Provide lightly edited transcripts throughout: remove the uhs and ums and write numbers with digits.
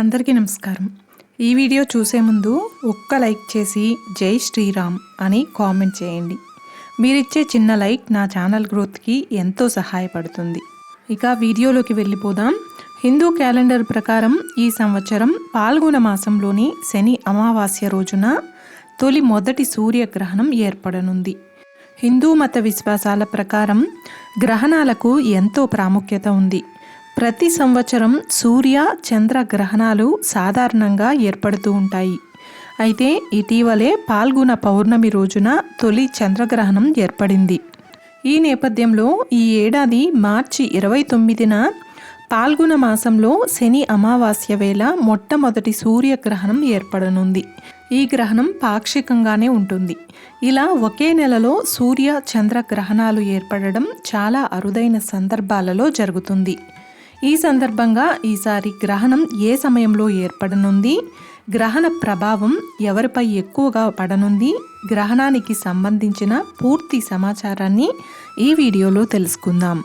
అందరికీ నమస్కారం. ఈ వీడియో చూసే ముందు ఒక్క లైక్ చేసి జై శ్రీరామ్ అని కామెంట్ చేయండి. మీరిచ్చే చిన్న లైక్ నా ఛానల్ గ్రోత్కి ఎంతో సహాయపడుతుంది. ఇక వీడియోలోకి వెళ్ళిపోదాం. హిందూ క్యాలెండర్ ప్రకారం ఈ సంవత్సరం పాల్గొన మాసంలోని శని అమావాస్య రోజున మొదటి సూర్యగ్రహణం ఏర్పడనుంది. హిందూ మత విశ్వాసాల ప్రకారం గ్రహణాలకు ఎంతో ప్రాముఖ్యత ఉంది. ప్రతి సంవత్సరం సూర్య చంద్ర గ్రహణాలు సాధారణంగా ఏర్పడుతూ ఉంటాయి. అయితే ఇటీవలే పాల్గొన పౌర్ణమి రోజున తొలి చంద్రగ్రహణం ఏర్పడింది. ఈ నేపథ్యంలో ఈ ఏడాది మార్చి 29న పాల్గొన మాసంలో శని అమావాస్య వేళ మొట్టమొదటి సూర్యగ్రహణం ఏర్పడనుంది. ఈ గ్రహణం పాక్షికంగానే ఉంటుంది. ఇలా ఒకే నెలలో సూర్య చంద్ర గ్రహణాలు ఏర్పడడం చాలా అరుదైన సందర్భాలలో జరుగుతుంది. ఈ సందర్భంగా ఈసారి గ్రహణం ఏ సమయంలో ఏర్పడనుంది, గ్రహణ ప్రభావం ఎవరిపై ఎక్కువగా పడనుంది, గ్రహణానికి సంబంధించిన పూర్తి సమాచారాన్ని ఈ వీడియోలో తెలుసుకుందాం.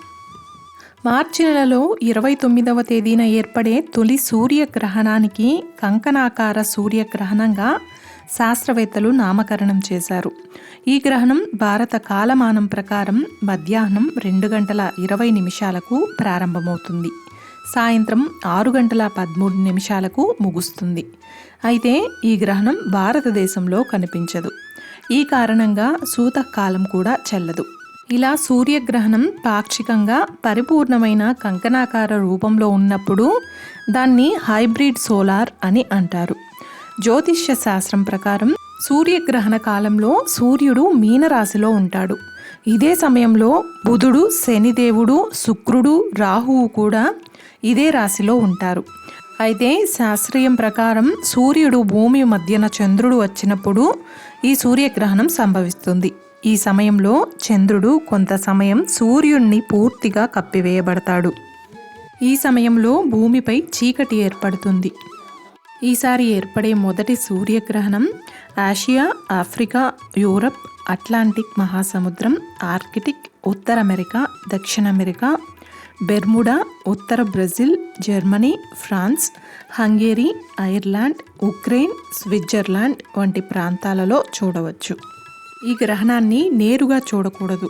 మార్చి నెలలో 29వ తేదీన ఏర్పడే తొలి సూర్యగ్రహణానికి కంకణాకార సూర్యగ్రహణంగా శాస్త్రవేత్తలు నామకరణం చేశారు. ఈ గ్రహణం భారత కాలమానం ప్రకారం మధ్యాహ్నం 2:20 ప్రారంభమవుతుంది. సాయంత్రం 6:13 ముగుస్తుంది. అయితే ఈ గ్రహణం భారతదేశంలో కనిపించదు. ఈ కారణంగా సూతకాలం కూడా చెల్లదు. ఇలా సూర్యగ్రహణం పాక్షికంగా పరిపూర్ణమైన కంకణాకార రూపంలో ఉన్నప్పుడు దాన్ని హైబ్రిడ్ సోలార్ అని అంటారు. జ్యోతిష్య శాస్త్రం ప్రకారం సూర్యగ్రహణ కాలంలో సూర్యుడు మీనరాశిలో ఉంటాడు. ఇదే సమయంలో బుధుడు, శనిదేవుడు, శుక్రుడు, రాహువు కూడా ఇదే రాశిలో ఉంటారు. అయితే శాస్త్రీయం ప్రకారం సూర్యుడు భూమి మధ్యన చంద్రుడు వచ్చినప్పుడు ఈ సూర్యగ్రహణం సంభవిస్తుంది. ఈ సమయంలో చంద్రుడు కొంత సమయం సూర్యుడిని పూర్తిగా కప్పివేయబడతాడు. ఈ సమయంలో భూమిపై చీకటి ఏర్పడుతుంది. ఈసారి ఏర్పడే మొదటి సూర్యగ్రహణం ఆసియా, ఆఫ్రికా, యూరప్, అట్లాంటిక్ మహాసముద్రం, ఆర్కిటిక్, ఉత్తర అమెరికా, దక్షిణ అమెరికా, బెర్ముడా, ఉత్తర Brazil, Germany, France, Hungary, Ireland, Ukraine, Switzerland వంటి ప్రాంతాలలో చూడవచ్చు. ఈ గ్రహణాన్ని నేరుగా చూడకూడదు,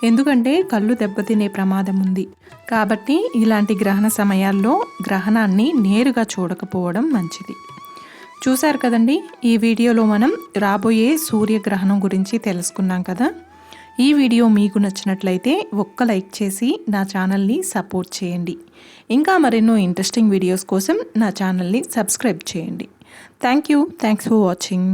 ఎందుకంటే కళ్ళు దెబ్బతినే ప్రమాదం ఉంది. కాబట్టి ఇలాంటి గ్రహణ సమయాల్లో గ్రహణాన్ని నేరుగా చూడకపోవడం మంచిది. చూశారు కదండి, ఈ వీడియోలో మనం రాబోయే సూర్యగ్రహణం గురించి తెలుసుకున్నాం కదా. ఈ వీడియో మీకు నచ్చినట్లయితే ఒక్క లైక్ చేసి నా ఛానల్ని సపోర్ట్ చేయండి. ఇంకా మరెన్నో ఇంట్రెస్టింగ్ వీడియోస్ కోసం నా ఛానల్ని సబ్స్క్రైబ్ చేయండి. Thanks for watching.